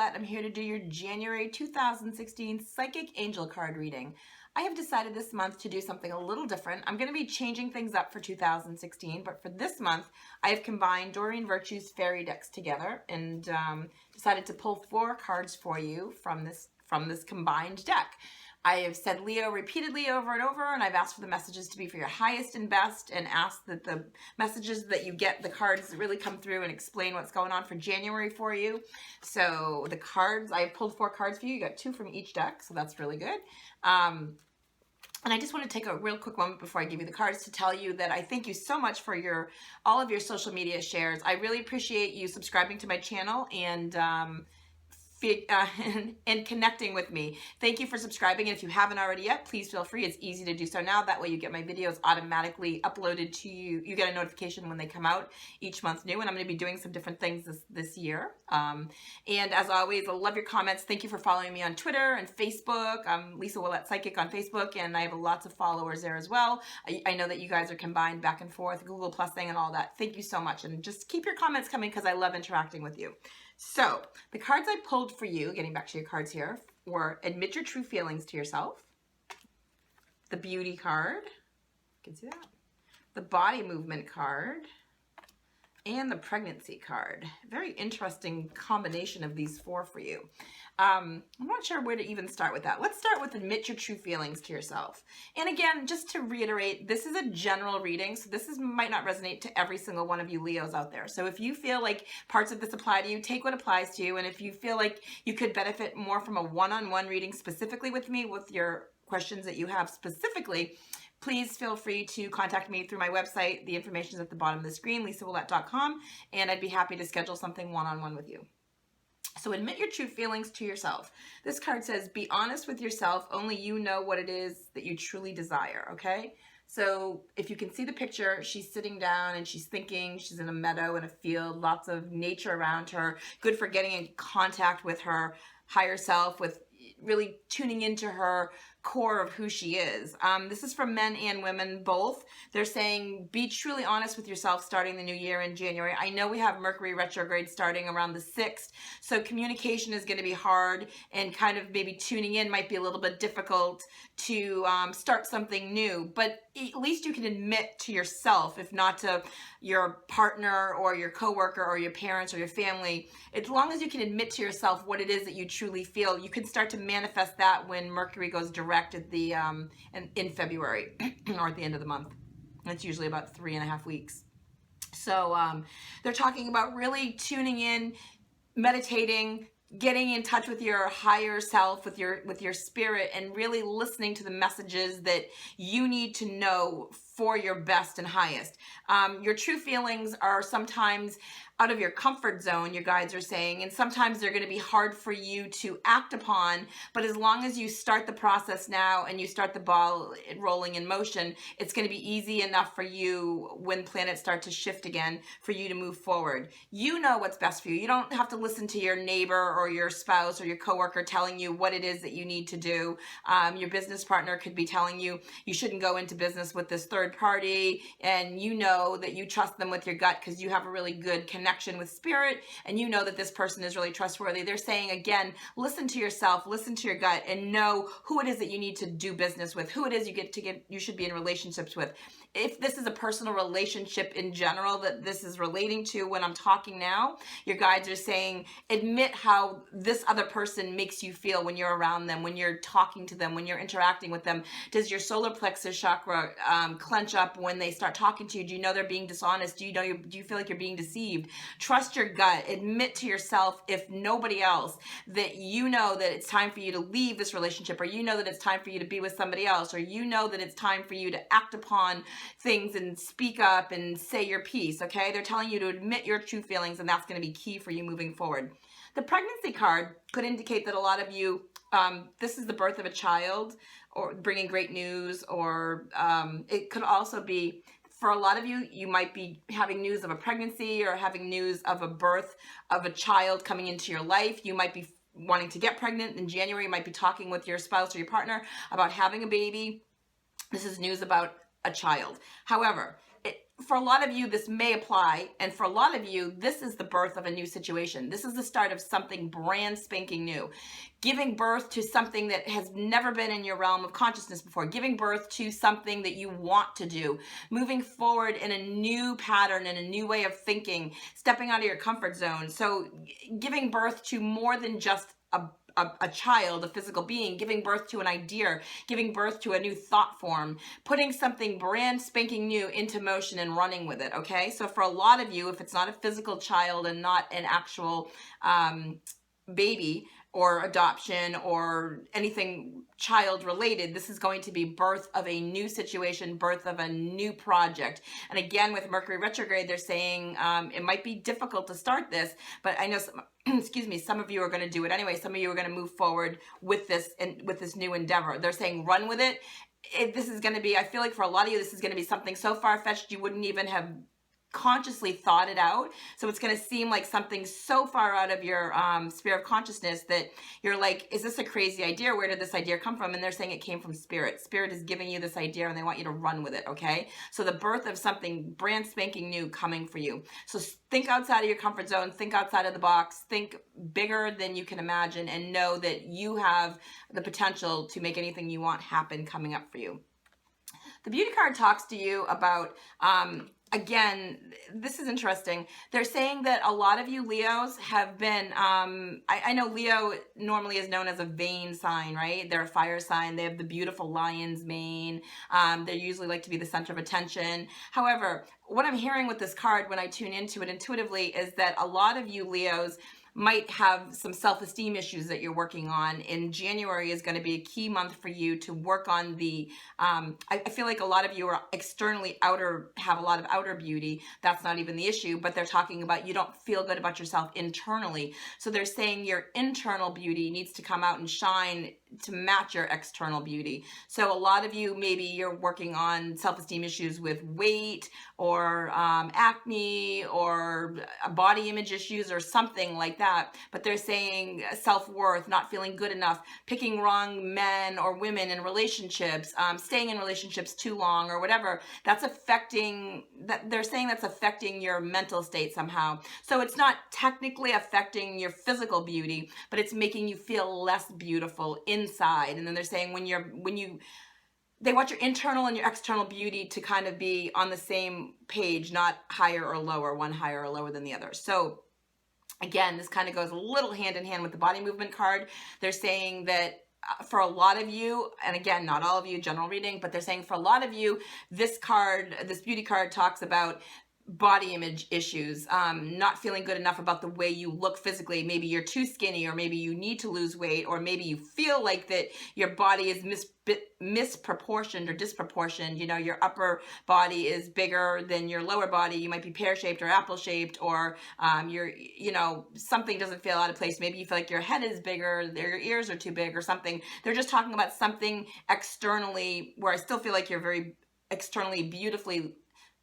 Ouellet. I'm here to do your January 2016 Psychic Angel card reading. I have decided this month to do something a little different. I'm going to be changing things up for 2016, but for this month, I have combined Doreen Virtue's fairy decks together and decided to pull 4 cards for you from this combined deck. I have said Leo repeatedly over and over, and I've asked for the messages to be for your highest and best, and asked that the messages that you get, the cards really come through and explain what's going on for January for you. So the cards, I pulled 4 cards for you. You got 2 from each deck, so that's really good. And I just want to take a real quick moment before I give you the cards to tell you that I thank you so much for all of your social media shares. I really appreciate you subscribing to my channel and connecting with me. Thank you for subscribing, and if you haven't already yet, please feel free. It's easy to do so now. That way you get my videos automatically uploaded to you. You get a notification when they come out each month new, and I'm going to be doing some different things this year. And as always, I love your comments. Thank you for following me on Twitter and Facebook. I'm Lisa Ouellet Psychic on Facebook, and I have lots of followers there as well. I know that you guys are combined back and forth, Google Plus thing and all that. Thank you so much, and just keep your comments coming because I love interacting with you. So, the cards I pulled for you, getting back to your cards here, were Admit Your True Feelings to Yourself, the Beauty card, you can see that, the Body Movement card, and the Pregnancy card. Very interesting combination of these 4 for you. I'm not sure where to even start with that. Let's start with Admit Your True Feelings to Yourself. And again, just to reiterate, this is a general reading, so this might not resonate to every single one of you Leos out there. So if you feel like parts of this apply to you, take what applies to you. And if you feel like you could benefit more from a one-on-one reading specifically with me, with your questions that you have specifically, please feel free to contact me through my website. The information is at the bottom of the screen, lisaouellet.com, and I'd be happy to schedule something one-on-one with you. So admit your true feelings to yourself. This card says, be honest with yourself. Only you know what it is that you truly desire, okay? So if you can see the picture, she's sitting down and she's thinking. She's in a meadow, in a field, lots of nature around her. Good for getting in contact with her higher self, with really tuning into her core of who she is. This is for men and women both. They're saying be truly honest with yourself starting the new year in January. I know we have Mercury retrograde starting around the 6th, so communication is going to be hard, and kind of maybe tuning in might be a little bit difficult to start something new, but at least you can admit to yourself, if not to your partner or your coworker or your parents or your family, as long as you can admit to yourself what it is that you truly feel, you can start to manifest that when Mercury goes direct at the in February or at the end of the month. It's usually about 3.5 weeks. So they're talking about really tuning in, meditating, getting in touch with your higher self, with your spirit, and really listening to the messages that you need to know for your best and highest. Your true feelings are sometimes out of your comfort zone, your guides are saying, and sometimes they're going to be hard for you to act upon, but as long as you start the process now and you start the ball rolling in motion, it's going to be easy enough for you when planets start to shift again for you to move forward. You know what's best for you. You don't have to listen to your neighbor or your spouse or your coworker telling you what it is that you need to do. Your business partner could be telling you you shouldn't go into business with this third party, and you know that you trust them with your gut because you have a really good connection with spirit, and you know that this person is really trustworthy. They're saying, again, listen to yourself, listen to your gut, and know who it is that you need to do business with, who it is you should be in relationships with. If this is a personal relationship in general that this is relating to when I'm talking now, your guides are saying, admit how this other person makes you feel when you're around them, when you're talking to them, when you're interacting with them. Does your solar plexus chakra clench up when they start talking to you? Do you know they're being dishonest? Do you feel like you're being deceived? Trust your gut. Admit to yourself, if nobody else, that you know that it's time for you to leave this relationship, or you know that it's time for you to be with somebody else, or you know that it's time for you to act upon things and speak up and say your piece, okay? They're telling you to admit your true feelings, and that's going to be key for you moving forward. The pregnancy card could indicate that a lot of you, this is the birth of a child, or bringing great news, or it could also be, for a lot of you, you might be having news of a pregnancy or having news of a birth of a child coming into your life. You might be wanting to get pregnant in January. You might be talking with your spouse or your partner about having a baby. This is news about a child. However, for a lot of you, this may apply. And for a lot of you, this is the birth of a new situation. This is the start of something brand spanking new. Giving birth to something that has never been in your realm of consciousness before. Giving birth to something that you want to do. Moving forward in a new pattern, in a new way of thinking. Stepping out of your comfort zone. So giving birth to more than just a child, a physical being, giving birth to an idea, giving birth to a new thought form, putting something brand spanking new into motion and running with it, okay? So for a lot of you, if it's not a physical child and not an actual baby or adoption or anything child related, this is going to be birth of a new situation, birth of a new project. And again, with Mercury retrograde, they're saying it might be difficult to start this, but I know some, excuse me, some of you are going to do it anyway. Some of you are going to move forward with this and with this new endeavor. They're saying run with it. This is going to be, I feel like for a lot of you, this is going to be something so far-fetched you wouldn't even have consciously thought it out. So it's going to seem like something so far out of your sphere of consciousness that you're like, is this a crazy idea? Where did this idea come from? And they're saying it came from spirit. Spirit is giving you this idea and they want you to run with it, okay? So the birth of something brand spanking new coming for you. So think outside of your comfort zone, think outside of the box, think bigger than you can imagine, and know that you have the potential to make anything you want happen coming up for you. The beauty card talks to you about again, this is interesting. They're saying that a lot of you Leos have been, I know Leo normally is known as a vain sign, right? They're a fire sign. They have the beautiful lion's mane. They usually like to be the center of attention. However, what I'm hearing with this card when I tune into it intuitively is that a lot of you Leos might have some self-esteem issues that you're working on. In January is going to be a key month for you to work on the, I feel like a lot of you are externally have a lot of outer beauty. That's not even the issue, but they're talking about you don't feel good about yourself internally. So they're saying your internal beauty needs to come out and shine to match your external beauty. So a lot of you, maybe you're working on self-esteem issues with weight or acne or body image issues or something like that. But they're saying self-worth, not feeling good enough, picking wrong men or women in relationships, staying in relationships too long or whatever. That's affecting, they're saying that's affecting your mental state somehow. So it's not technically affecting your physical beauty, but it's making you feel less beautiful inside. And then they're saying they want your internal and your external beauty to kind of be on the same page, not higher or lower, one higher or lower than the other. So again, this kind of goes a little hand in hand with the body movement card. They're saying that for a lot of you, and again, not all of you, general reading, but they're saying for a lot of you, this card, this beauty card talks about body image issues, not feeling good enough about the way you look physically. Maybe you're too skinny, or maybe you need to lose weight, or maybe you feel like that your body is misproportioned or disproportioned. You know, your upper body is bigger than your lower body. You might be pear-shaped or apple-shaped, or something doesn't feel out of place. Maybe you feel like your head is bigger, or your ears are too big or something. They're just talking about something externally where I still feel like you're very externally beautifully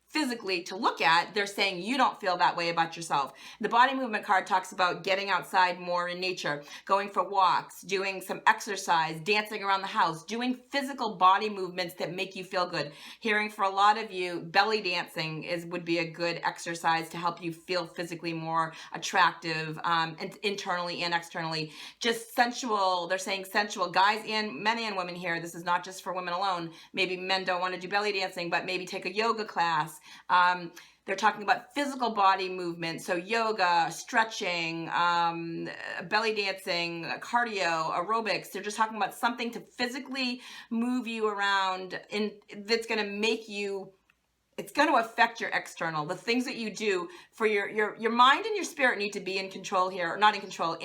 physically to look at. They're saying you don't feel that way about yourself. The body movement card talks about getting outside more in nature, going for walks, doing some exercise, dancing around the house, doing physical body movements that make you feel good. Hearing for a lot of you, belly dancing would be a good exercise to help you feel physically more attractive, and internally and externally. Just sensual. They're saying sensual. Guys and men and women here. This is not just for women alone. Maybe men don't want to do belly dancing, but maybe take a yoga class. They're talking about physical body movement, so yoga, stretching, belly dancing, cardio, aerobics. They're just talking about something to physically move you around, that's going to make you, it's going to affect your external. The things that you do for your mind and your spirit need to be in control here, or not in control,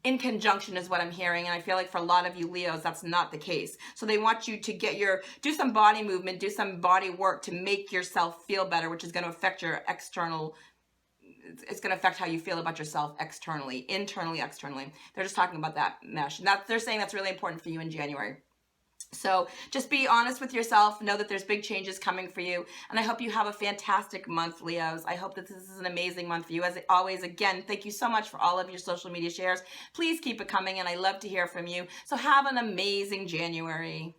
in conjunction is what I'm hearing. And I feel like for a lot of you Leos, that's not the case. So they want you to do some body movement, do some body work to make yourself feel better, which is going to affect your external. It's going to affect how you feel about yourself externally, internally, externally. They're just talking about that mesh. And they're saying that's really important for you in January. So just be honest with yourself. Know that there's big changes coming for you. And I hope you have a fantastic month, Leos. I hope that this is an amazing month for you. As always, again, thank you so much for all of your social media shares. Please keep it coming, and I love to hear from you. So have an amazing January.